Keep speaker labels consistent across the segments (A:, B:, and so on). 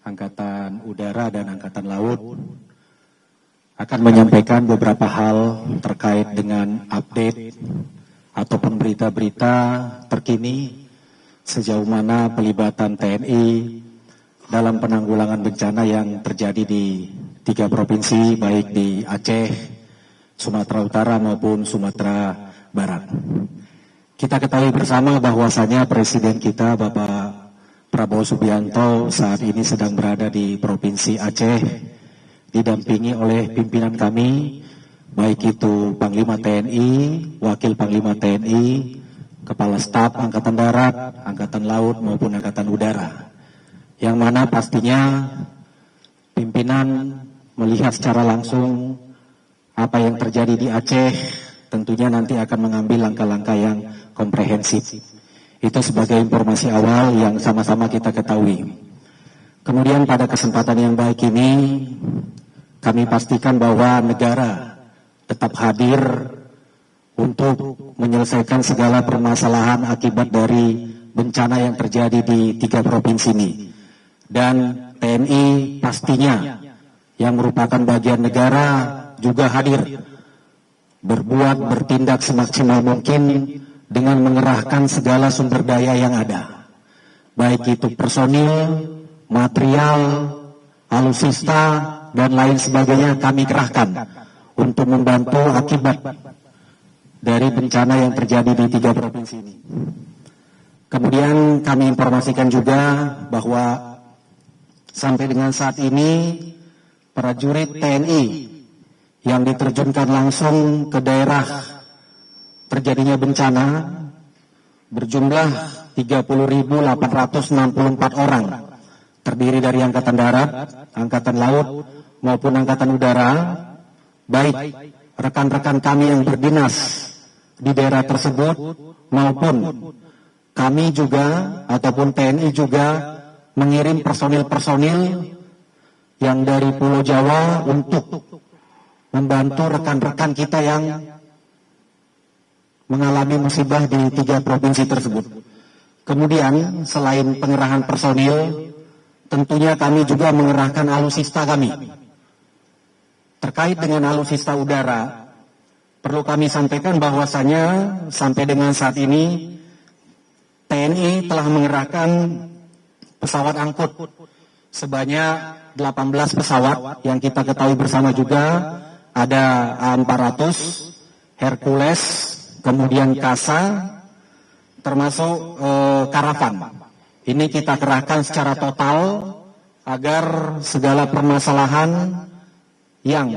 A: Angkatan Udara dan Angkatan Laut akan menyampaikan beberapa hal terkait dengan update ataupun berita-berita terkini sejauh mana pelibatan TNI dalam penanggulangan bencana yang terjadi di 3 provinsi, baik di Aceh, Sumatera Utara maupun Sumatera Barat. Kita ketahui bersama bahwasanya Presiden kita Bapak Prabowo Subianto saat ini sedang berada di Provinsi Aceh, didampingi oleh pimpinan kami, baik itu Panglima TNI, Wakil Panglima TNI, Kepala Staf Angkatan Darat, Angkatan Laut maupun Angkatan Udara. Yang mana pastinya pimpinan melihat secara langsung apa yang terjadi di Aceh, tentunya nanti akan mengambil langkah-langkah yang komprehensif. Itu sebagai informasi awal yang sama-sama kita ketahui. Kemudian pada kesempatan yang baik ini, kami pastikan bahwa negara tetap hadir untuk menyelesaikan segala permasalahan akibat dari bencana yang terjadi di 3 provinsi ini. Dan TNI pastinya yang merupakan bagian negara juga hadir, bertindak semaksimal mungkin dengan mengerahkan segala sumber daya yang ada, baik itu personil, material, alutsista, dan lain sebagainya kami kerahkan untuk membantu akibat dari bencana yang terjadi di 3 provinsi ini. Kemudian kami informasikan juga bahwa sampai dengan saat ini prajurit TNI yang diterjunkan langsung ke daerah terjadinya bencana berjumlah 30.864 orang, terdiri dari Angkatan Darat, Angkatan Laut maupun Angkatan Udara, baik rekan-rekan kami yang berdinas di daerah tersebut maupun kami juga ataupun TNI juga mengirim personil-personil yang dari Pulau Jawa untuk membantu rekan-rekan kita yang mengalami musibah di 3 provinsi tersebut. Kemudian selain pengerahan personil, tentunya kami juga mengerahkan alutsista kami. Terkait dengan alutsista udara, perlu kami sampaikan bahwasanya sampai dengan saat ini TNI telah mengerahkan pesawat angkut sebanyak 18 pesawat yang kita ketahui bersama juga ada A400, Hercules, kemudian Kasa, termasuk Karavan. Ini kita kerahkan secara total agar segala permasalahan yang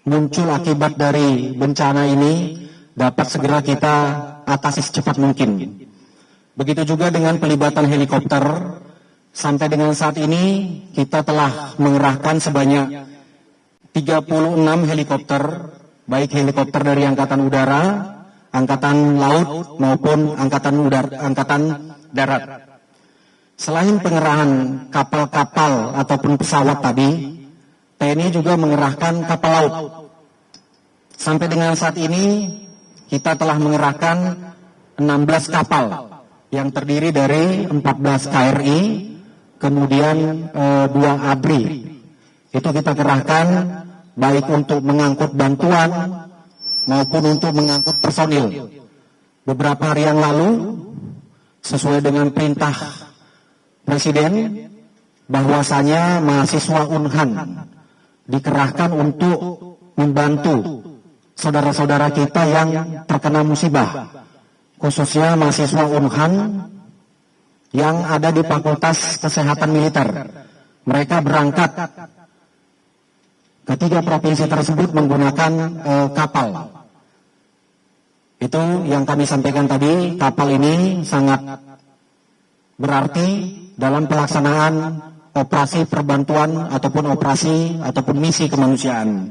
A: muncul akibat dari bencana ini dapat segera kita atasi secepat mungkin. Begitu juga dengan pelibatan helikopter. Sampai dengan saat ini kita telah mengerahkan sebanyak 36 helikopter, baik helikopter dari Angkatan Udara, Angkatan Laut maupun Angkatan Darat. Selain pengerahan kapal-kapal ataupun pesawat tadi, TNI juga mengerahkan kapal laut. Sampai dengan saat ini kita telah mengerahkan 16 kapal yang terdiri dari 14 KRI, kemudian 2 ABRI. Itu kita kerahkan baik untuk mengangkut bantuan maupun untuk mengangkut personil. Beberapa hari yang lalu, sesuai dengan perintah Presiden, bahwasanya mahasiswa Unhan dikerahkan untuk membantu saudara-saudara kita yang terkena musibah, khususnya mahasiswa Unhan yang ada di Fakultas Kesehatan Militer. Mereka berangkat ke 3 provinsi tersebut menggunakan kapal. Itu yang kami sampaikan tadi, kapal ini sangat berarti dalam pelaksanaan operasi perbantuan ataupun misi kemanusiaan.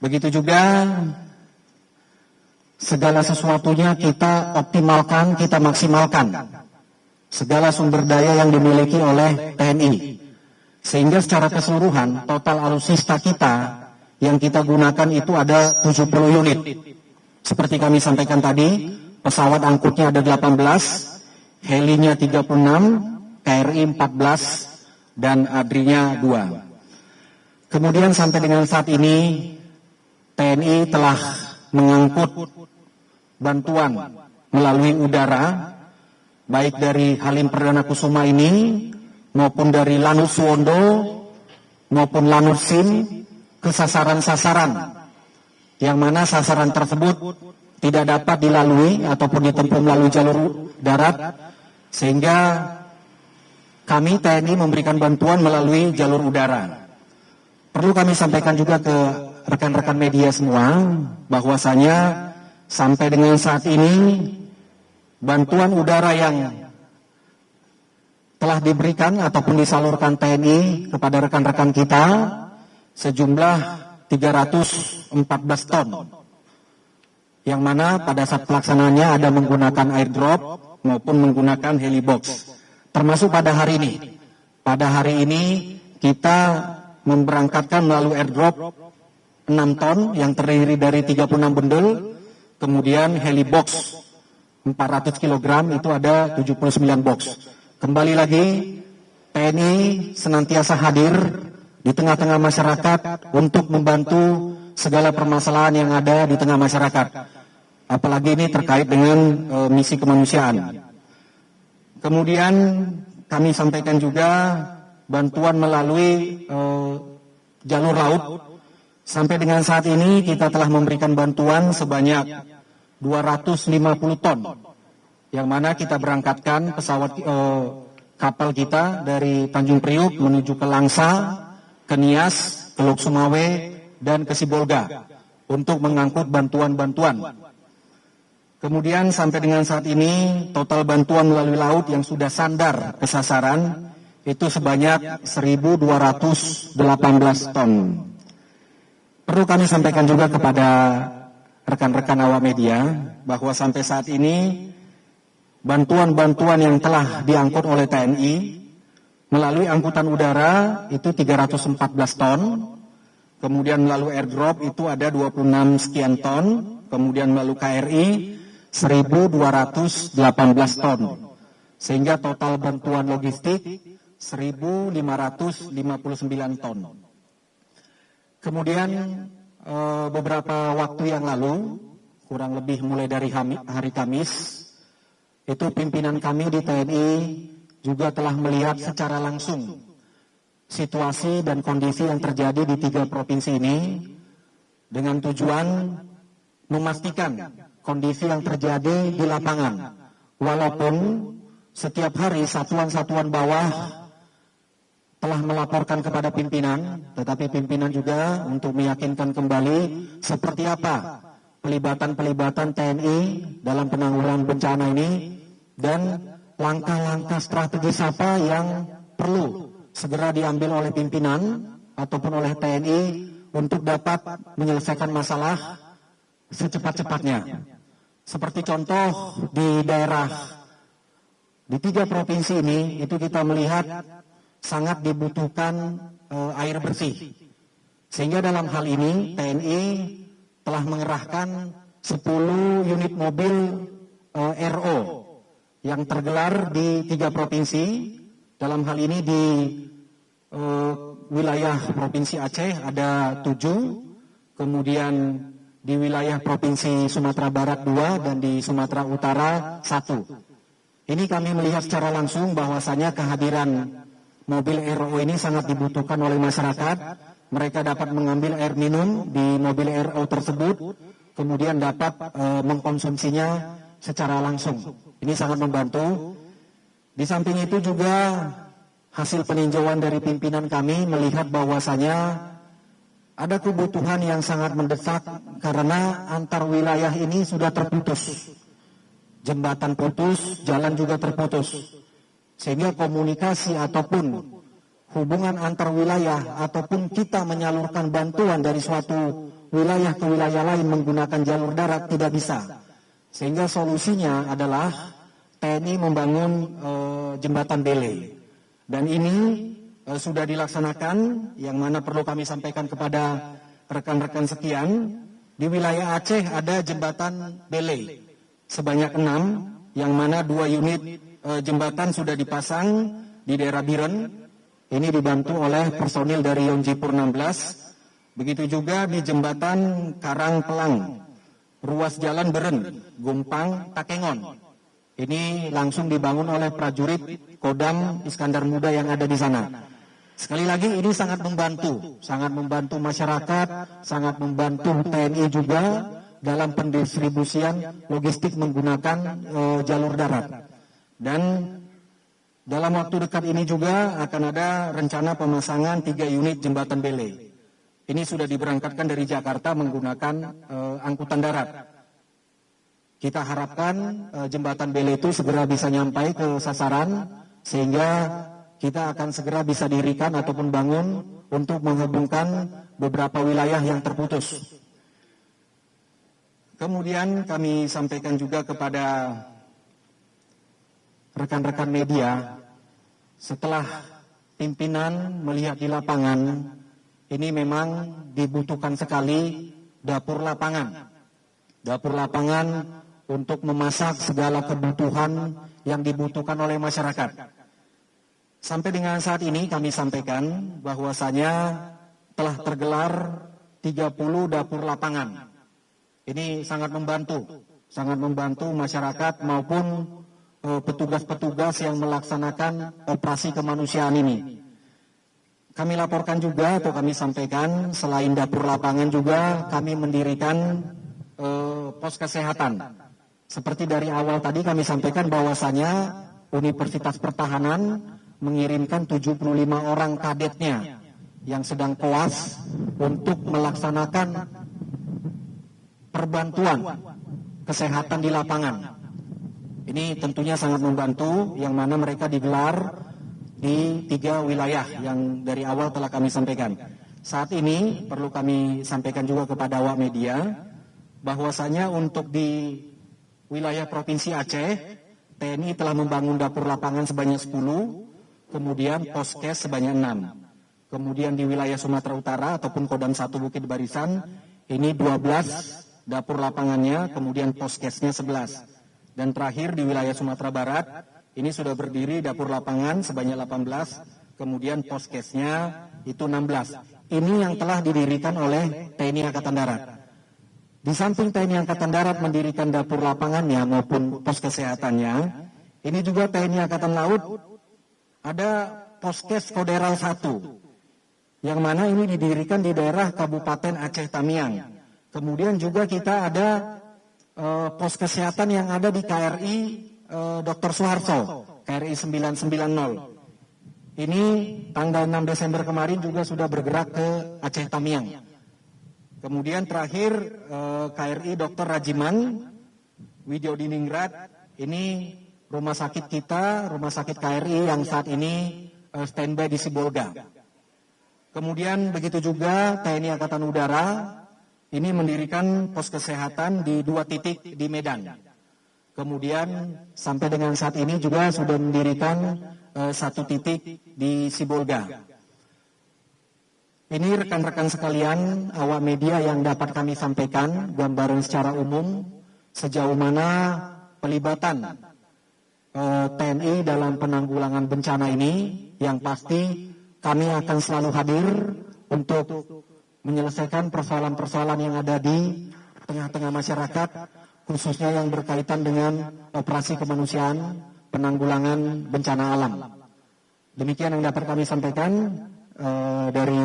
A: Begitu juga segala sesuatunya kita optimalkan, kita maksimalkan. Segala sumber daya yang dimiliki oleh TNI. Sehingga secara keseluruhan total alutsista kita yang kita gunakan itu ada 70 unit. Seperti kami sampaikan tadi, pesawat angkutnya ada 18, helinya 36, KRI 14, dan Adrinya 2. Kemudian sampai dengan saat ini TNI telah mengangkut bantuan melalui udara, baik dari Halim Perdana Kusuma ini maupun dari Lanut Suwondo maupun Lanut Sim ke sasaran-sasaran yang mana sasaran tersebut tidak dapat dilalui ataupun ditempuh melalui jalur darat, sehingga kami TNI memberikan bantuan melalui jalur udara. Perlu kami sampaikan juga ke rekan-rekan media semua bahwasanya sampai dengan saat ini bantuan udara yang telah diberikan ataupun disalurkan TNI kepada rekan-rekan kita sejumlah 314 ton, yang mana pada saat pelaksanaannya ada menggunakan airdrop maupun menggunakan helibox. Termasuk pada hari ini. Pada hari ini kita memberangkatkan melalui airdrop 6 ton yang terdiri dari 36 bendel, kemudian helibox 400 kg itu ada 79 box. Kembali lagi, TNI senantiasa hadir di tengah-tengah masyarakat untuk membantu segala permasalahan yang ada di tengah masyarakat. Apalagi ini terkait dengan misi kemanusiaan. Kemudian kami sampaikan juga bantuan melalui jalur laut. Sampai dengan saat ini kita telah memberikan bantuan sebanyak 250 ton, yang mana kita berangkatkan pesawat kapal kita dari Tanjung Priuk menuju ke Langsa, ke Nias, ke Lok Sumawe, dan ke Sibolga untuk mengangkut bantuan-bantuan. Kemudian sampai dengan saat ini total bantuan melalui laut yang sudah sandar ke sasaran itu sebanyak 1.218 ton. Perlu kami sampaikan juga kepada rekan-rekan awak media bahwa sampai saat ini bantuan-bantuan yang telah diangkut oleh TNI melalui angkutan udara itu 314 ton, kemudian melalui airdrop itu ada 26 sekian ton, kemudian melalui KRI 1.218 ton, sehingga total bantuan logistik 1.559 ton. Kemudian beberapa waktu yang lalu, kurang lebih mulai dari hari Kamis, itu pimpinan kami di TNI juga telah melihat secara langsung situasi dan kondisi yang terjadi di 3 provinsi ini dengan tujuan memastikan kondisi yang terjadi di lapangan. Walaupun setiap hari satuan-satuan bawah telah melaporkan kepada pimpinan, tetapi pimpinan juga untuk meyakinkan kembali seperti apa pelibatan-pelibatan TNI dalam penanggulangan bencana ini dan langkah-langkah strategis apa yang perlu segera diambil oleh pimpinan ataupun oleh TNI untuk dapat menyelesaikan masalah secepat-cepatnya. Seperti contoh di daerah di 3 provinsi ini itu kita melihat sangat dibutuhkan air bersih. Sehingga dalam hal ini TNI telah mengerahkan 10 unit mobil RO yang tergelar di 3 provinsi. Dalam hal ini di wilayah Provinsi Aceh ada 7, kemudian di wilayah Provinsi Sumatera Barat 2 dan di Sumatera Utara 1. Ini kami melihat secara langsung bahwasanya kehadiran mobil RO ini sangat dibutuhkan oleh masyarakat. Mereka dapat mengambil air minum di mobil RO tersebut, kemudian dapat mengkonsumsinya secara langsung. Ini sangat membantu. Di samping itu juga hasil peninjauan dari pimpinan kami melihat bahwasanya ada kebutuhan yang sangat mendesak karena antar wilayah ini sudah terputus. Jembatan putus, jalan juga terputus. Sehingga komunikasi ataupun hubungan antar wilayah ataupun kita menyalurkan bantuan dari suatu wilayah ke wilayah lain menggunakan jalur darat tidak bisa. Sehingga solusinya adalah TNI membangun jembatan Bele. Dan ini sudah dilaksanakan, yang mana perlu kami sampaikan kepada rekan-rekan sekian. Di wilayah Aceh ada jembatan Bele sebanyak 6, yang mana 2 unit jembatan sudah dipasang di daerah Biren, ini dibantu oleh personil dari Yonjipur 16. Begitu juga di jembatan Karang Pelang, ruas jalan Beren, Gumpang, Takengon. Ini langsung dibangun oleh prajurit Kodam Iskandar Muda yang ada di sana. Sekali lagi ini sangat membantu masyarakat, sangat membantu TNI juga dalam pendistribusian logistik menggunakan jalur darat. Dan dalam waktu dekat ini juga akan ada rencana pemasangan 3 unit jembatan Bele. Ini sudah diberangkatkan dari Jakarta menggunakan angkutan darat. Kita harapkan jembatan Bele itu segera bisa nyampai ke sasaran, sehingga kita akan segera bisa dirikan ataupun bangun untuk menghubungkan beberapa wilayah yang terputus. Kemudian kami sampaikan juga kepada rekan-rekan media, setelah pimpinan melihat di lapangan, ini memang dibutuhkan sekali dapur lapangan. Dapur lapangan untuk memasak segala kebutuhan yang dibutuhkan oleh masyarakat. Sampai dengan saat ini kami sampaikan bahwasanya telah tergelar 30 dapur lapangan. Ini sangat membantu masyarakat maupun petugas-petugas yang melaksanakan operasi kemanusiaan ini. Kami laporkan juga atau kami sampaikan selain dapur lapangan juga kami mendirikan pos kesehatan. Seperti dari awal tadi kami sampaikan bahwasanya Universitas Pertahanan mengirimkan 75 orang kadetnya yang sedang koas untuk melaksanakan perbantuan kesehatan di lapangan. Ini tentunya sangat membantu, yang mana mereka digelar di 3 wilayah yang dari awal telah kami sampaikan. Saat ini perlu kami sampaikan juga kepada awak media, bahwasanya untuk di wilayah Provinsi Aceh, TNI telah membangun dapur lapangan sebanyak 10, kemudian poskes sebanyak 6. Kemudian di wilayah Sumatera Utara ataupun Kodam 1 Bukit Barisan, ini 12 dapur lapangannya, kemudian poskesnya 11. Dan terakhir di wilayah Sumatera Barat, ini sudah berdiri dapur lapangan sebanyak 18, kemudian poskesnya itu 16. Ini yang telah didirikan oleh TNI Angkatan Darat. Di samping TNI Angkatan Darat mendirikan dapur lapangannya maupun pos kesehatannya, ini juga TNI Angkatan Laut ada Poskes Koderal 1, yang mana ini didirikan di daerah Kabupaten Aceh Tamiang. Kemudian juga kita ada pos kesehatan yang ada di KRI Dr. Suharto, KRI 990. Ini tanggal 6 Desember kemarin juga sudah bergerak ke Aceh Tamiang. Kemudian terakhir KRI Dr. Rajiman Widyodiningrat, ini rumah sakit kita, rumah sakit KRI yang saat ini standby di Sibolga. Kemudian begitu juga TNI Angkatan Udara, ini mendirikan pos kesehatan di 2 titik di Medan. Kemudian sampai dengan saat ini juga sudah mendirikan 1 titik di Sibolga. Ini rekan-rekan sekalian, awak media yang dapat kami sampaikan gambaran secara umum sejauh mana pelibatan TNI dalam penanggulangan bencana ini. Yang pasti kami akan selalu hadir untuk menyelesaikan persoalan-persoalan yang ada di tengah-tengah masyarakat, khususnya yang berkaitan dengan operasi kemanusiaan, penanggulangan bencana alam. Demikian yang dapat kami sampaikan dari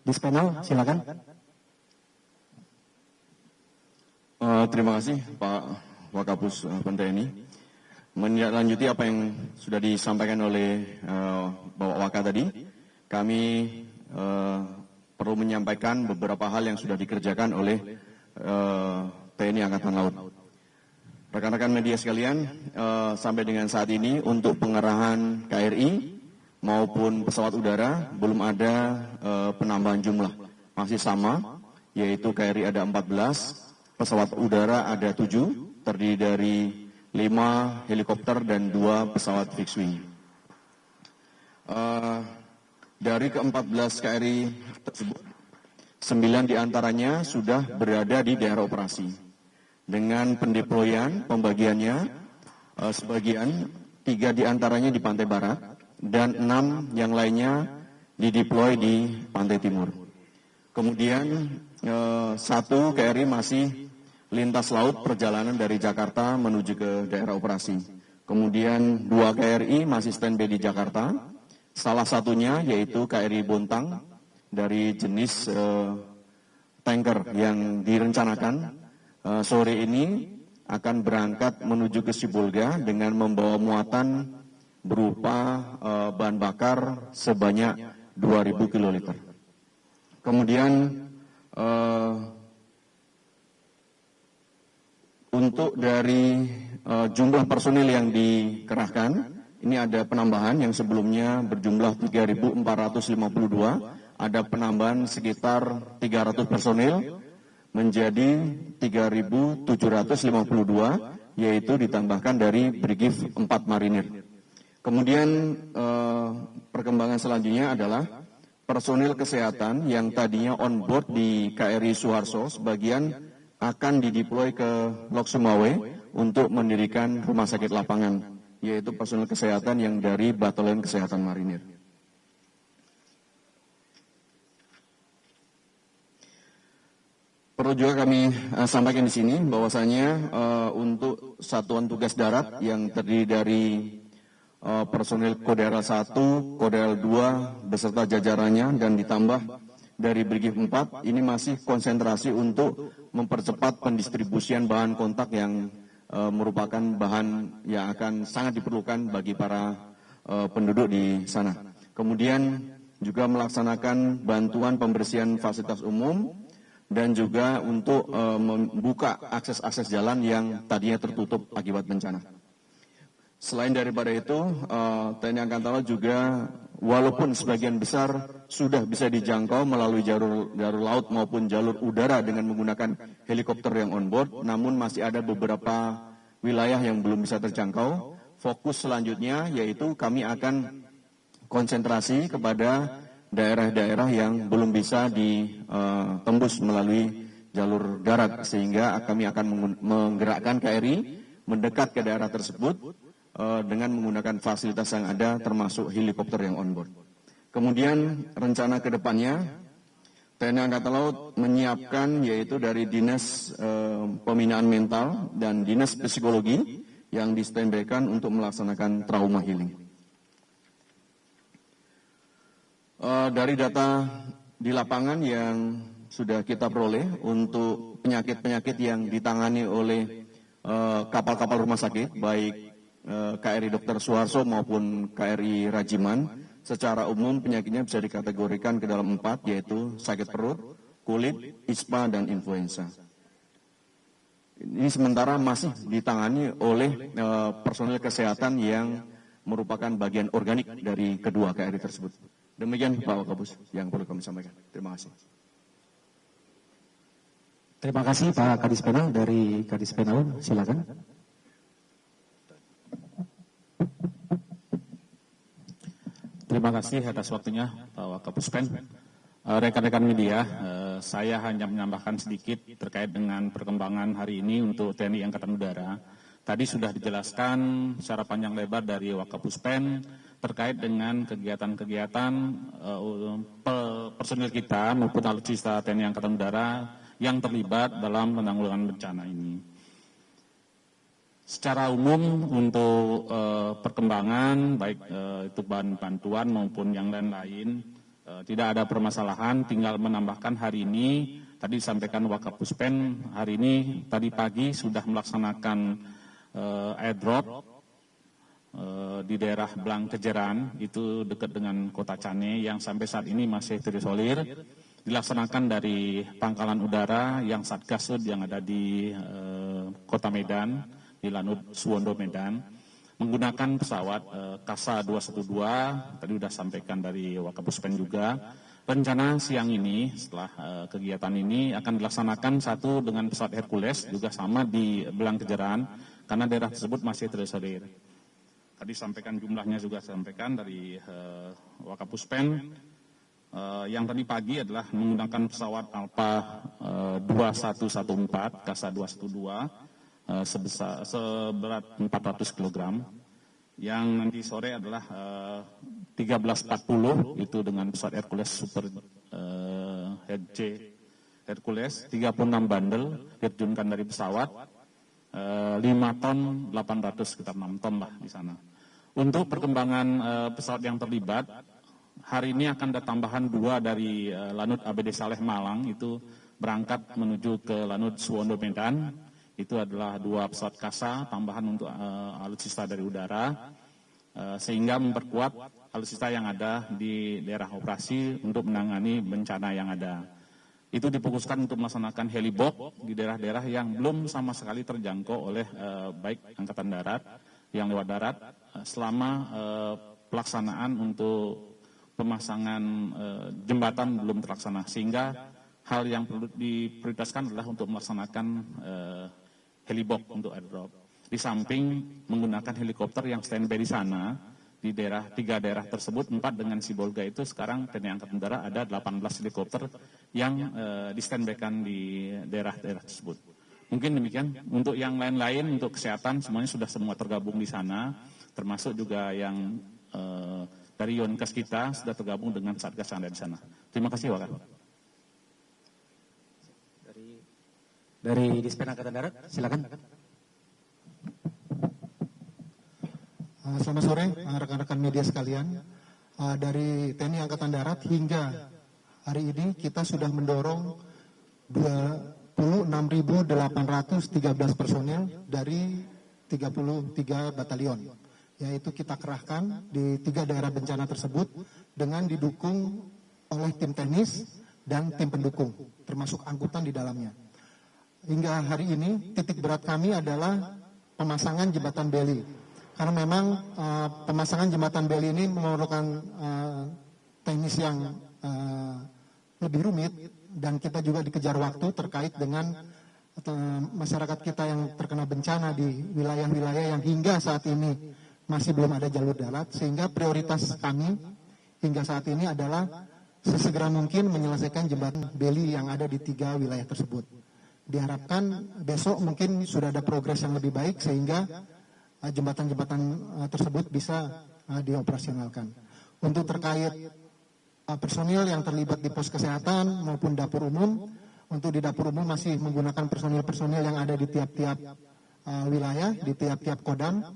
A: Dispenal, silakan.
B: Terima kasih Pak Wakapus TNI. Menindaklanjuti apa yang sudah disampaikan oleh Bapak Waka tadi, kami perlu menyampaikan beberapa hal yang sudah dikerjakan oleh TNI Angkatan Laut. Rekan-rekan media sekalian, sampai dengan saat ini untuk pengerahan KRI maupun pesawat udara belum ada penambahan jumlah. Masih sama, yaitu KRI ada 14, pesawat udara ada 7, terdiri dari 5 helikopter dan 2 pesawat fixed wing. Dari ke-14 KRI tersebut, 9 diantaranya sudah berada di daerah operasi. Dengan pendeployan, pembagiannya, sebagian 3 diantaranya di pantai barat, dan 6 yang lainnya dideploy di pantai timur. Kemudian 1 KRI masih lintas laut perjalanan dari Jakarta menuju ke daerah operasi. Kemudian 2 KRI masih standby di Jakarta. Salah satunya yaitu KRI Bontang dari jenis tanker yang direncanakan sore ini akan berangkat menuju ke Sibolga dengan membawa muatan berupa bahan bakar sebanyak 2.000 kiloliter. Kemudian untuk dari jumlah personil yang dikerahkan, ini ada penambahan yang sebelumnya berjumlah 3.452, ada penambahan sekitar 300 personil menjadi 3.752, yaitu ditambahkan dari Brigif 4 Marinir. Kemudian perkembangan selanjutnya adalah personil kesehatan yang tadinya on board di KRI Suharto sebagian akan dideploy ke Lok Sumawe untuk mendirikan rumah sakit lapangan, yaitu personil kesehatan yang dari Batalion Kesehatan Marinir. Perlu juga kami sampaikan di sini bahwasanya untuk Satuan Tugas Darat yang terdiri dari personil Koderal 1, Koderal 2 beserta jajarannya dan ditambah dari Brigif 4 ini masih konsentrasi untuk mempercepat pendistribusian bahan kontak yang merupakan bahan yang akan sangat diperlukan bagi para penduduk di sana. Kemudian juga melaksanakan bantuan pembersihan fasilitas umum dan juga untuk membuka akses-akses jalan yang tadinya tertutup akibat bencana. Selain daripada itu, TNI Angkatan Laut juga walaupun sebagian besar sudah bisa dijangkau melalui jalur laut maupun jalur udara dengan menggunakan helikopter yang on board, namun masih ada beberapa wilayah yang belum bisa terjangkau. Fokus selanjutnya yaitu kami akan konsentrasi kepada daerah-daerah yang belum bisa ditembus melalui jalur darat, sehingga kami akan menggerakkan KRI mendekat ke daerah tersebut dengan menggunakan fasilitas yang ada termasuk helikopter yang on board. Kemudian rencana ke depannya TNI Angkatan Laut menyiapkan yaitu dari Dinas Pembinaan Mental dan Dinas Psikologi yang di-standby-kan untuk melaksanakan trauma healing. Dari data di lapangan yang sudah kita peroleh untuk penyakit-penyakit yang ditangani oleh kapal-kapal rumah sakit, baik KRI Dr. Suharto maupun KRI Rajiman, secara umum penyakitnya bisa dikategorikan ke dalam 4, yaitu sakit perut, kulit, ispa, dan influenza. Ini sementara masih ditangani oleh personil kesehatan yang merupakan bagian organik dari kedua KRI tersebut. Demikian Pak Wakapus yang perlu kami sampaikan. Terima kasih.
A: Terima kasih Pak Kadis Penal dari Kadis Penal, silakan.
C: Terima kasih atas waktunya Pak Wakapuspen. Rekan-rekan media, saya hanya menambahkan sedikit terkait dengan perkembangan hari ini untuk TNI Angkatan Udara. Tadi sudah dijelaskan secara panjang lebar dari Wakapuspen terkait dengan kegiatan-kegiatan personil kita maupun alutsista TNI Angkatan Udara yang terlibat dalam penanggulangan bencana ini. Secara umum untuk perkembangan baik itu bahan bantuan maupun yang lain-lain tidak ada permasalahan, tinggal menambahkan hari ini tadi disampaikan Wakapuspen hari ini tadi pagi sudah melaksanakan airdrop di daerah Blang Kejeran, itu dekat dengan Kota Cane yang sampai saat ini masih terisolir, dilaksanakan dari pangkalan udara yang Satgasud yang ada di Kota Medan, di Lanut Suwondo Medan, menggunakan pesawat Kasa 212, tadi sudah sampaikan dari Wakapuspen juga. Rencana siang ini setelah kegiatan ini akan dilaksanakan satu dengan pesawat Hercules juga sama di Belang Kejeran karena daerah tersebut masih terisolir. Tadi sampaikan jumlahnya juga sampaikan dari Wakapuspen. Yang tadi pagi adalah menggunakan pesawat Alpha 2114 Kasa 212 seberat 400 kg Yang nanti sore adalah 13.40 itu dengan pesawat Hercules Super HC Hercules 36 bandel diterjunkan dari pesawat 5 ton 800 sekitar 6 ton lah di sana. Untuk perkembangan pesawat yang terlibat hari ini akan ada tambahan 2 dari Lanut ABD Saleh Malang itu berangkat menuju ke Lanut Suwondo Medan. Itu adalah 2 pesawat kasa tambahan untuk alutsista dari udara, sehingga memperkuat alutsista yang ada di daerah operasi untuk menangani bencana yang ada. Itu difokuskan untuk melaksanakan helibok di daerah-daerah yang belum sama sekali terjangkau oleh baik Angkatan Darat yang lewat darat selama pelaksanaan untuk pemasangan jembatan belum terlaksana, sehingga hal yang perlu diprioritaskan adalah untuk melaksanakan helibok untuk airdrop. Di samping menggunakan helikopter yang standby di sana, di daerah 3 daerah tersebut, 4 dengan Sibolga itu sekarang TNI Angkatan Udara ada 18 helikopter yang di-standbykan di daerah-daerah tersebut. Mungkin demikian. Untuk yang lain-lain, untuk kesehatan semuanya sudah semua tergabung di sana, termasuk juga yang dari Yonkes kita sudah tergabung dengan Satgas yang ada di sana. Terima kasih, Wakil.
A: Dari Dispen Angkatan Darat, silakan.
D: Selamat sore rekan-rekan media sekalian. Dari TNI Angkatan Darat hingga hari ini kita sudah mendorong 26.813 personel dari 33 batalion, yaitu kita kerahkan di 3 daerah bencana tersebut dengan didukung oleh tim teknis dan tim pendukung, termasuk angkutan di dalamnya. Hingga hari ini titik berat kami adalah pemasangan jembatan Beli. Karena memang pemasangan jembatan Beli ini memerlukan teknis yang lebih rumit, dan kita juga dikejar waktu terkait dengan masyarakat kita yang terkena bencana di wilayah-wilayah yang hingga saat ini masih belum ada jalur darat, sehingga prioritas kami hingga saat ini adalah sesegera mungkin menyelesaikan jembatan Beli yang ada di 3 wilayah tersebut. Diharapkan besok mungkin sudah ada progres yang lebih baik sehingga jembatan-jembatan tersebut bisa dioperasionalkan. Untuk terkait personil yang terlibat di pos kesehatan maupun dapur umum, untuk di dapur umum masih menggunakan personil-personil yang ada di tiap-tiap wilayah, di tiap-tiap kodam,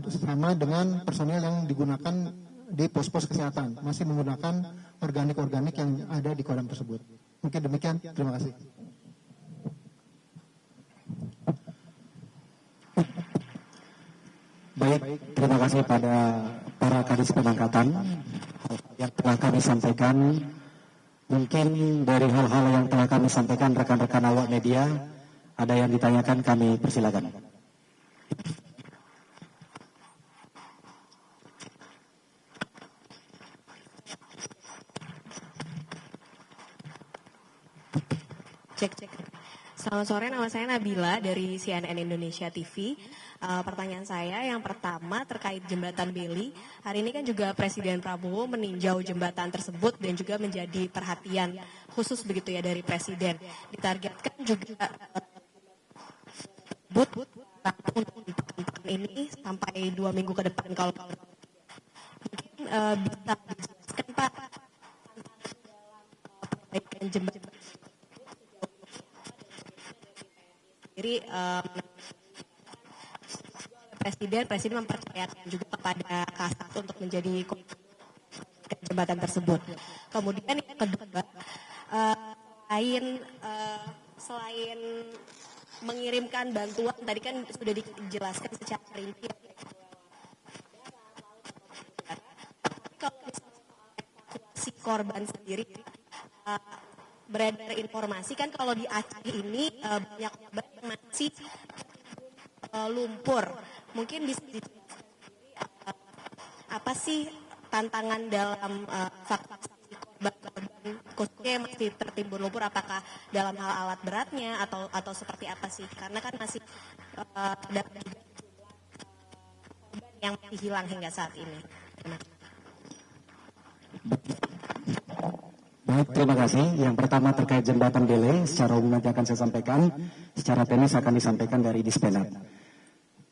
D: sama dengan personil yang digunakan di pos-pos kesehatan, masih menggunakan organik-organik yang ada di kodam tersebut. Mungkin demikian, terima kasih.
A: Baik, terima kasih pada para kadis penangkatan yang telah kami sampaikan. Mungkin dari hal-hal yang telah kami sampaikan rekan-rekan awak media, ada yang ditanyakan, kami persilakan.
E: Cek. Selamat sore, nama saya Nabila dari CNN Indonesia TV. Pertanyaan saya yang pertama terkait jembatan Beli. Hari ini kan juga Presiden Prabowo meninjau jembatan tersebut dan juga menjadi perhatian khusus begitu ya dari Presiden. Ditargetkan juga untuk ini sampai 2 minggu ke depan. Kalau mungkin bisa dijelaskan Pak perbaikan jembatan sendiri. Presiden mempercayakan juga kepada Kasat untuk menjadi jembatan tersebut. Kemudian yang kedua, selain mengirimkan bantuan, tadi kan sudah dijelaskan secara rinci. Kalau misalnya evakuasi korban sendiri, beredar informasi kan kalau di Aceh ini banyak korban yang masih lumpur. Mungkin bisa dijelaskan sendiri apa sih tantangan dalam evakuasi korban khususnya yang masih tertimbun lumpur, apakah dalam hal alat beratnya atau seperti apa sih? Karena kan masih ada korban yang masih hilang hingga saat ini.
A: Baik, terima kasih. Yang pertama terkait jembatan Bele, secara umum nanti akan saya sampaikan, secara teknis akan disampaikan dari Dispenat.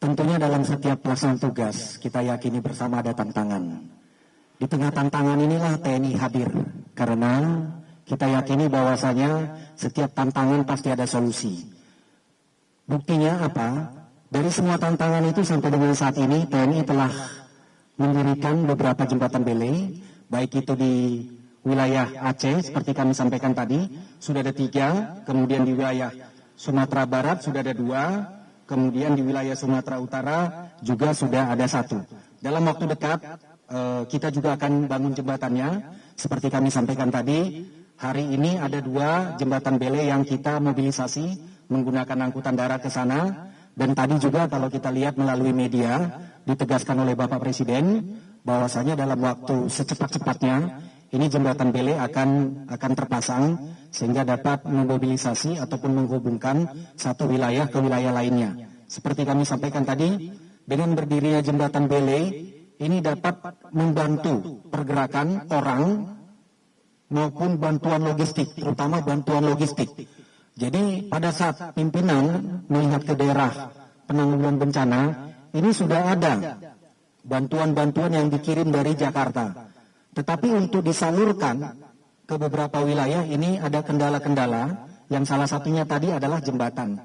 A: tentunya dalam setiap pelaksanaan tugas kita yakini bersama ada tantangan. Di tengah tantangan inilah TNI hadir, karena kita yakini bahwasanya setiap tantangan pasti ada solusi. Buktinya apa? Dari semua tantangan itu sampai dengan saat ini TNI telah mendirikan beberapa jembatan belai, baik itu di wilayah Aceh seperti kami sampaikan tadi sudah ada 3, kemudian di wilayah Sumatera Barat sudah ada 2, kemudian di wilayah Sumatera Utara juga sudah ada 1. Dalam waktu dekat kita juga akan bangun jembatannya seperti kami sampaikan tadi. Hari ini ada 2 jembatan belai yang kita mobilisasi menggunakan angkutan darat ke sana, dan tadi juga kalau kita lihat melalui media ditegaskan oleh Bapak Presiden bahwasanya dalam waktu secepat-cepatnya ini jembatan belai akan terpasang sehingga dapat memobilisasi ataupun menghubungkan satu wilayah ke wilayah lainnya. Seperti kami sampaikan tadi, dengan berdirinya jembatan belai ini dapat membantu pergerakan orang maupun bantuan logistik, terutama bantuan logistik. Jadi pada saat pimpinan melihat ke daerah penanggulangan bencana, ini sudah ada bantuan-bantuan yang dikirim dari Jakarta. Tetapi untuk disalurkan ke beberapa wilayah ini ada kendala-kendala, yang salah satunya tadi adalah jembatan.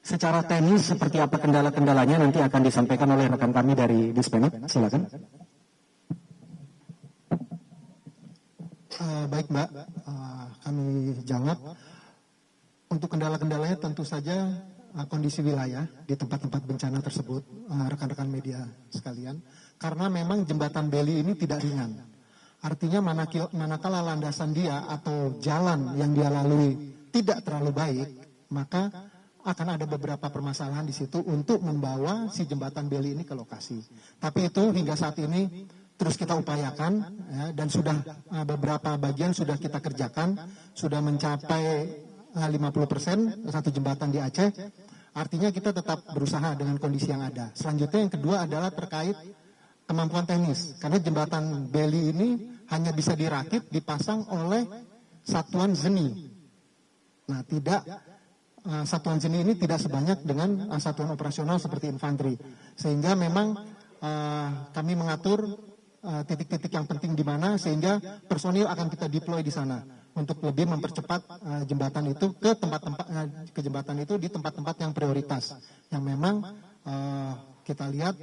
A: Secara teknis seperti apa kendala-kendalanya nanti akan disampaikan oleh rekan kami dari Dispenit. Silakan.
D: Baik Mbak, kami jawab. Untuk kendala-kendalanya tentu saja kondisi wilayah di tempat-tempat bencana tersebut, rekan-rekan media sekalian. Karena memang jembatan Beli ini tidak ringan. Artinya manakala landasan dia atau jalan yang dia lalui tidak terlalu baik, maka akan ada beberapa permasalahan di situ untuk membawa si jembatan Beli ini ke lokasi. Tapi itu hingga saat ini terus kita upayakan, ya, dan sudah beberapa bagian sudah kita kerjakan, sudah mencapai 50% satu jembatan di Aceh. Artinya kita tetap berusaha dengan kondisi yang ada. Selanjutnya yang kedua adalah terkait kemampuan teknis, karena jembatan Beli ini hanya bisa dirakit, dipasang oleh satuan zeni. Nah, satuan zeni ini tidak sebanyak dengan satuan operasional seperti infanteri, sehingga memang kami mengatur titik-titik yang penting di mana, sehingga personil akan kita deploy di sana untuk lebih mempercepat jembatan itu ke jembatan itu di tempat-tempat yang prioritas, yang memang kita lihat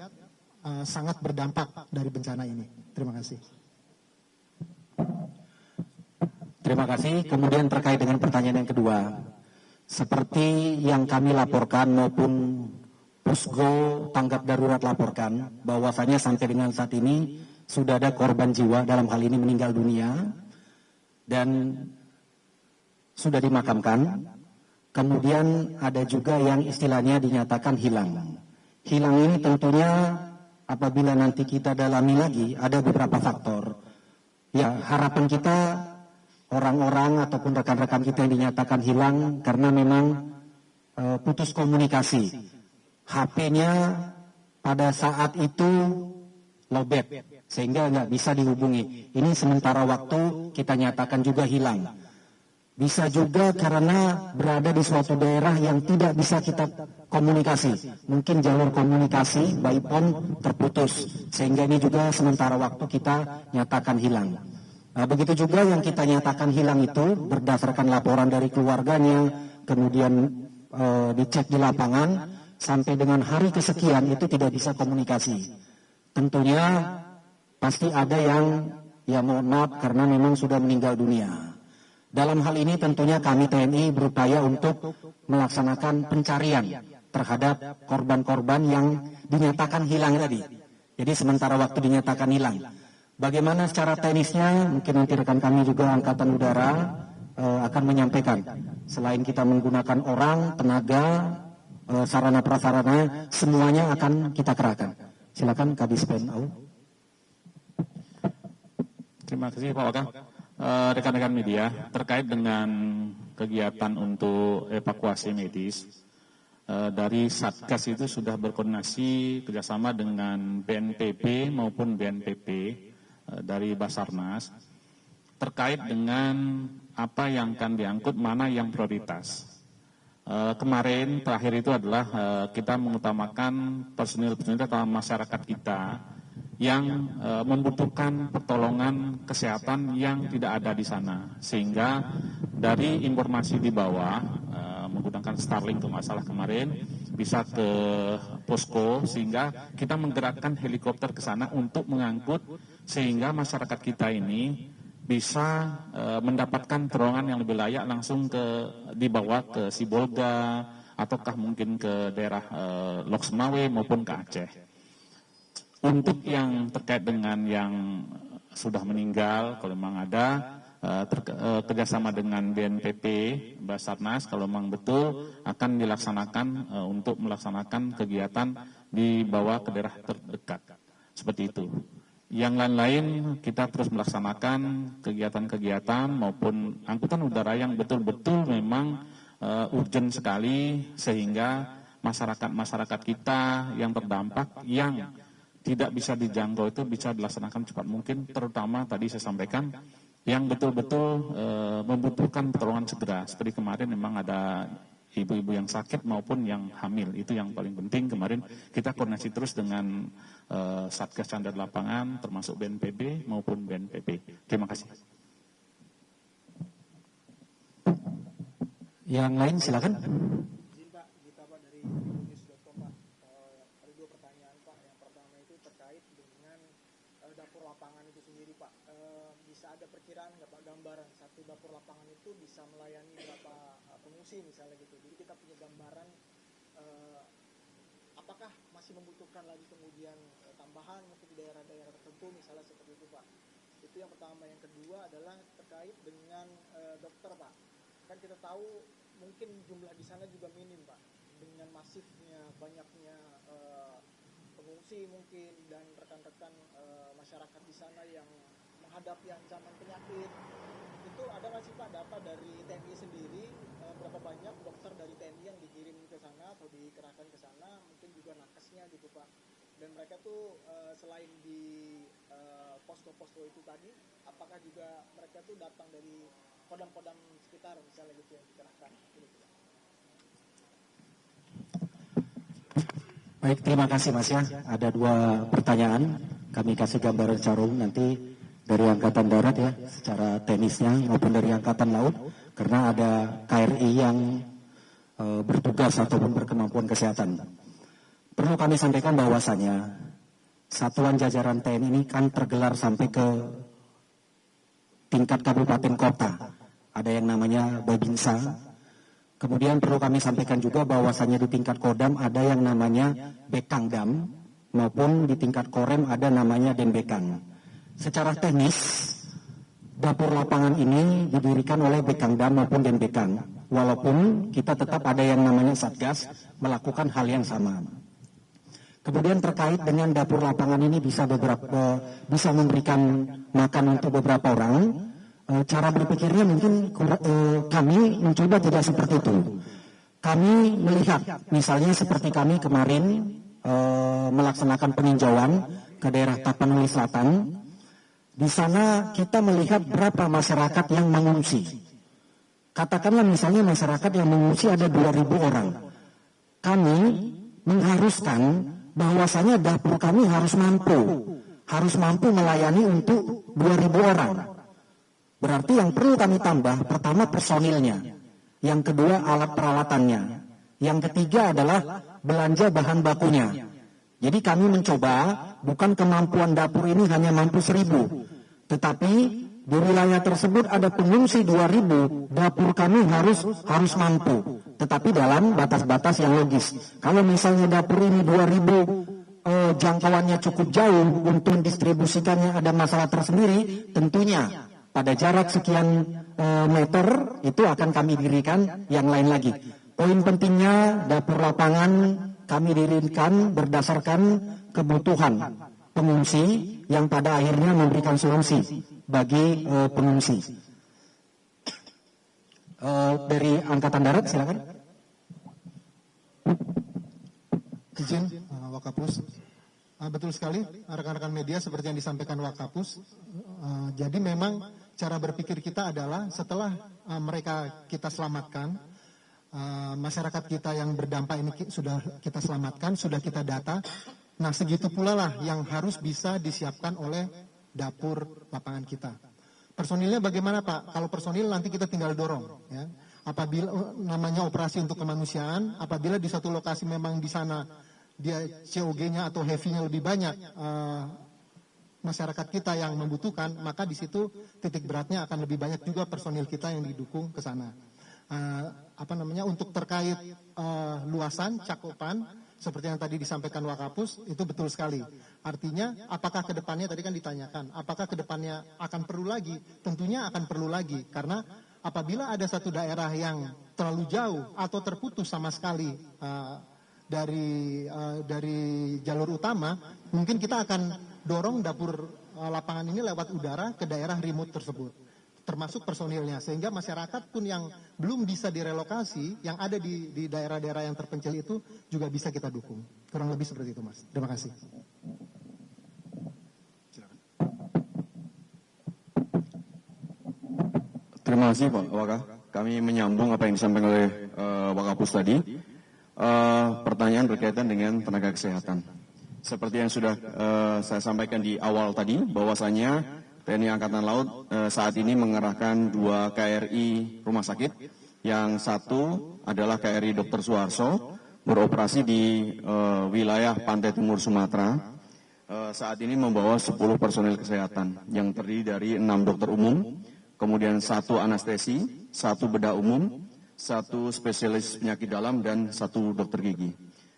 D: sangat berdampak dari bencana ini. Terima kasih.
A: Terima kasih. Kemudian terkait dengan pertanyaan yang kedua, seperti yang kami laporkan maupun Pusgo Tanggap Darurat laporkan, bahwasanya sampai dengan saat ini sudah ada korban jiwa, dalam hal ini meninggal dunia dan sudah dimakamkan. Kemudian ada juga yang istilahnya dinyatakan hilang. Hilang ini tentunya apabila nanti kita dalami lagi ada beberapa faktor. Ya, harapan kita orang-orang ataupun rekan-rekan kita yang dinyatakan hilang karena memang putus komunikasi. HP-nya pada saat itu lowbat sehingga nggak bisa dihubungi. Ini sementara waktu kita nyatakan juga hilang. Bisa juga karena berada di suatu daerah yang tidak bisa kita komunikasi. Mungkin jalur komunikasi by phone terputus. Sehingga ini juga sementara waktu kita nyatakan hilang. Nah, begitu juga yang kita nyatakan hilang itu berdasarkan laporan dari keluarganya, kemudian dicek di lapangan, sampai dengan hari kesekian itu tidak bisa komunikasi. Tentunya pasti ada yang ya mohon maaf karena memang sudah meninggal dunia. Dalam hal ini tentunya kami TNI berupaya untuk melaksanakan pencarian terhadap korban-korban yang dinyatakan hilang tadi. Jadi sementara waktu dinyatakan hilang. Bagaimana secara teknisnya, mungkin nanti rekan kami juga Angkatan Udara akan menyampaikan. Selain kita menggunakan orang, tenaga, sarana prasarana, semuanya akan kita kerahkan. Silakan Kadis PNU.
C: Terima kasih Pak Waka. Rekan-rekan media, terkait dengan kegiatan untuk evakuasi medis, dari Satgas itu sudah berkoordinasi kerjasama dengan BNPB maupun BNPB dari Basarnas terkait dengan apa yang akan diangkut, mana yang prioritas. Kemarin terakhir itu adalah kita mengutamakan personil-personil atau masyarakat kita yang membutuhkan pertolongan kesehatan yang tidak ada di sana. Sehingga dari informasi di bawah menggunakan Starlink untuk masalah kemarin bisa ke posko, sehingga kita menggerakkan helikopter ke sana untuk mengangkut sehingga masyarakat kita ini bisa mendapatkan terowongan yang lebih layak langsung dibawa ke Sibolga ataukah mungkin ke daerah Lok Sumawe maupun ke Aceh. Untuk yang terkait dengan yang sudah meninggal, kalau memang ada kerjasama dengan BNPB, Basarnas, kalau memang betul akan dilaksanakan untuk melaksanakan kegiatan dibawa ke daerah terdekat, seperti itu. Yang lain-lain kita terus melaksanakan kegiatan-kegiatan maupun angkutan udara yang betul-betul memang urgent sekali, sehingga masyarakat-masyarakat kita yang terdampak yang tidak bisa dijangkau itu bisa dilaksanakan cepat mungkin, terutama tadi saya sampaikan yang betul-betul membutuhkan pertolongan segera. Seperti kemarin memang ada ibu-ibu yang sakit maupun yang hamil, itu yang paling penting. Kemarin kita koordinasi terus dengan Satgas Canda Lapangan, termasuk BNPB maupun BNPB. Terima kasih.
A: Yang lain silakan.
F: Izin Pak, Gita Pak dari news.com Pak. Ada dua pertanyaan Pak. Yang pertama itu terkait dengan dapur lapangan itu sendiri Pak. Bisa ada perkiraan nggak Pak, gambaran satu dapur lapangan itu bisa melayani berapa pengungsi misalnya gitu. Jadi kita punya gambaran apakah masih membutuhkan lagi kemudian tambahan mungkin di daerah-daerah tertentu misalnya seperti itu Pak. Itu yang pertama. Yang kedua adalah terkait dengan dokter Pak. Kan kita tahu mungkin jumlah di sana juga minim Pak, dengan masifnya banyaknya pengungsi mungkin dan rekan-rekan masyarakat di sana yang menghadapi ancaman penyakit. Itu ada nggak sih Pak data dari TNI sendiri, berapa banyak dokter dari TNI yang dikirim ke sana atau dikerahkan ke sana, mungkin juga nakesnya gitu Pak. Dan mereka tuh selain di posko-posko itu tadi, apakah juga mereka tuh datang dari kodam-kodam sekitar misalnya gitu yang dikerahkan gitu.
A: Baik, terima kasih Mas ya. Ada dua pertanyaan. Kami kasih gambaran carum nanti dari Angkatan Darat ya, secara teknisnya maupun dari Angkatan Laut, karena ada KRI yang bertugas ataupun berkemampuan kesehatan. Perlu kami sampaikan bahwasanya satuan jajaran TNI ini kan tergelar sampai ke tingkat kabupaten kota. Ada yang namanya Babinsa. Kemudian perlu kami sampaikan juga bahwasanya di tingkat Kodam ada yang namanya Bekangdam, maupun di tingkat Korem ada namanya Denbekang. Secara teknis, dapur lapangan ini didirikan oleh Bekangdam maupun Denbekang. Walaupun kita tetap ada yang namanya Satgas melakukan hal yang sama. Kemudian terkait dengan dapur lapangan ini bisa memberikan makan untuk beberapa orang. Cara berpikirnya mungkin kami mencoba tidak seperti itu. Kami melihat misalnya seperti kami kemarin melaksanakan peninjauan ke daerah Tapanuli Selatan. Di sana kita melihat berapa masyarakat yang mengungsi. Katakanlah misalnya masyarakat yang mengungsi ada 2.000 orang. Kami mengharuskan bahwasanya dapur kami harus mampu melayani untuk 2.000 orang. Berarti yang perlu kami tambah, pertama personilnya, yang kedua alat peralatannya, yang ketiga adalah belanja bahan bakunya. Jadi kami mencoba, bukan kemampuan dapur ini hanya mampu 1.000, tetapi di wilayah tersebut ada pengungsi 2.000, dapur kami harus mampu, tetapi dalam batas-batas yang logis. Kalau misalnya dapur ini 2.000, jangkauannya cukup jauh, untuk distribusikannya ada masalah tersendiri, tentunya pada jarak sekian meter itu akan kami dirikan yang lain lagi. Poin pentingnya dapur lapangan kami dirikan berdasarkan kebutuhan pengungsi yang pada akhirnya memberikan solusi bagi pengungsi. Dari Angkatan Darat silakan.
D: Izin Wakapus. Betul sekali rekan-rekan media seperti yang disampaikan Wakapus. Jadi memang cara berpikir kita adalah setelah mereka kita selamatkan, masyarakat kita yang berdampak ini sudah kita selamatkan, sudah kita data. Nah, segitu pula lah yang harus bisa disiapkan oleh dapur lapangan kita. Personilnya bagaimana, Pak? Kalau personil nanti kita tinggal dorong, ya. Apabila namanya operasi untuk kemanusiaan, apabila di satu lokasi memang di sana dia COG-nya atau heavy-nya lebih banyak, masyarakat kita yang membutuhkan, maka di situ titik beratnya akan lebih banyak juga personil kita yang didukung ke sana. Untuk terkait luasan, cakupan, seperti yang tadi disampaikan Wakapus, itu betul sekali. Artinya, apakah ke depannya, tadi kan ditanyakan, apakah ke depannya akan perlu lagi? Tentunya akan perlu lagi, karena apabila ada satu daerah yang terlalu jauh atau terputus sama sekali dari jalur utama, mungkin kita akan dorong dapur lapangan ini lewat udara ke daerah remote tersebut, termasuk personilnya, sehingga masyarakat pun yang belum bisa direlokasi, yang ada di daerah-daerah yang terpencil itu juga bisa kita dukung. Kurang lebih seperti itu, Mas. Terima kasih.
B: Terima kasih Pak Waka. Kami menyambung apa yang disampaikan oleh Wakapus tadi. Pertanyaan berkaitan dengan tenaga kesehatan. Seperti yang sudah saya sampaikan di awal tadi, bahwasanya TNI Angkatan Laut saat ini mengerahkan 2 KRI rumah sakit. Yang satu adalah KRI Dr. Suharso, beroperasi di wilayah Pantai Timur Sumatera. Saat ini membawa 10 personel kesehatan yang terdiri dari 6 dokter umum, kemudian 1 anestesi, 1 bedah umum, 1 spesialis penyakit dalam, dan 1 dokter gigi.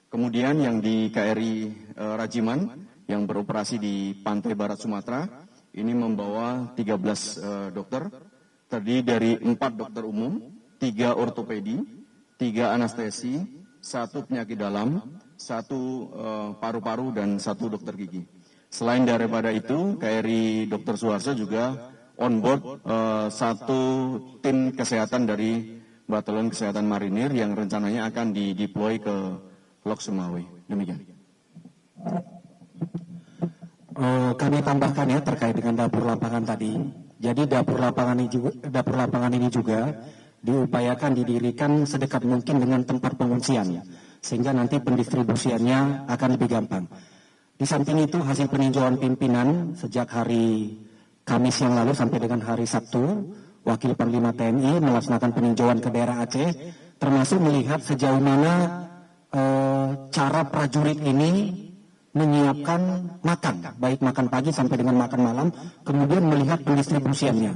B: Kemudian yang di KRI Rajiman yang beroperasi di Pantai Barat Sumatera, ini membawa 13 dokter, terdiri dari 4 dokter umum, 3 ortopedi, 3 anestesi, 1 penyakit dalam, 1 paru-paru, dan 1 dokter gigi. Selain daripada itu, KRI Dr. Suharso juga on board 1 tim kesehatan dari Batalion Kesehatan Marinir yang rencananya akan dideploy ke Lok Sumawe. Demikian.
A: Kami tambahkan ya terkait dengan dapur lapangan tadi. Jadi dapur lapangan ini juga diupayakan didirikan sedekat mungkin dengan tempat pengungsian, sehingga nanti pendistribusiannya akan lebih gampang. Di samping itu, hasil peninjauan pimpinan sejak hari Kamis yang lalu sampai dengan hari Sabtu, Wakil Panglima TNI melaksanakan peninjauan ke daerah Aceh, termasuk melihat sejauh mana cara prajurit ini menyiapkan makan, baik makan pagi sampai dengan makan malam, kemudian melihat pendistribusiannya.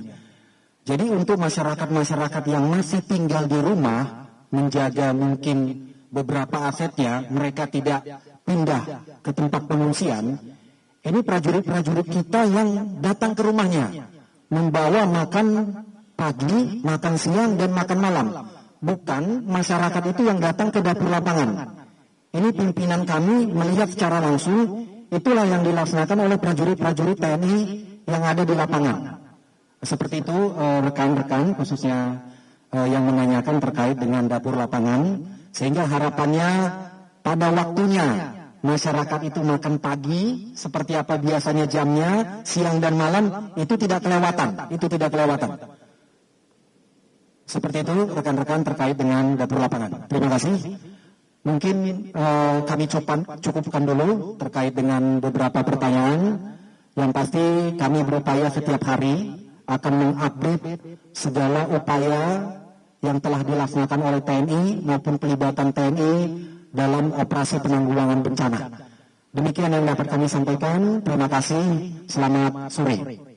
A: Jadi untuk masyarakat-masyarakat yang masih tinggal di rumah, menjaga mungkin beberapa asetnya, mereka tidak pindah ke tempat pengungsian, ini prajurit-prajurit kita yang datang ke rumahnya, membawa makan pagi, makan siang, dan makan malam. Bukan masyarakat itu yang datang ke dapur lapangan. Ini pimpinan kami melihat secara langsung, itulah yang dilaksanakan oleh prajurit-prajurit TNI yang ada di lapangan. Seperti itu rekan-rekan khususnya yang menanyakan terkait dengan dapur lapangan, sehingga harapannya pada waktunya masyarakat itu makan pagi seperti apa biasanya jamnya, siang dan malam, itu tidak kelewatan, Seperti itu rekan-rekan terkait dengan dapur lapangan. Terima kasih. Mungkin kami cukupkan dulu terkait dengan beberapa pertanyaan. Yang pasti kami berupaya setiap hari akan mengupdate segala upaya yang telah dilaksanakan oleh TNI maupun pelibatan TNI dalam operasi penanggulangan bencana. Demikian yang dapat kami sampaikan. Terima kasih. Selamat sore.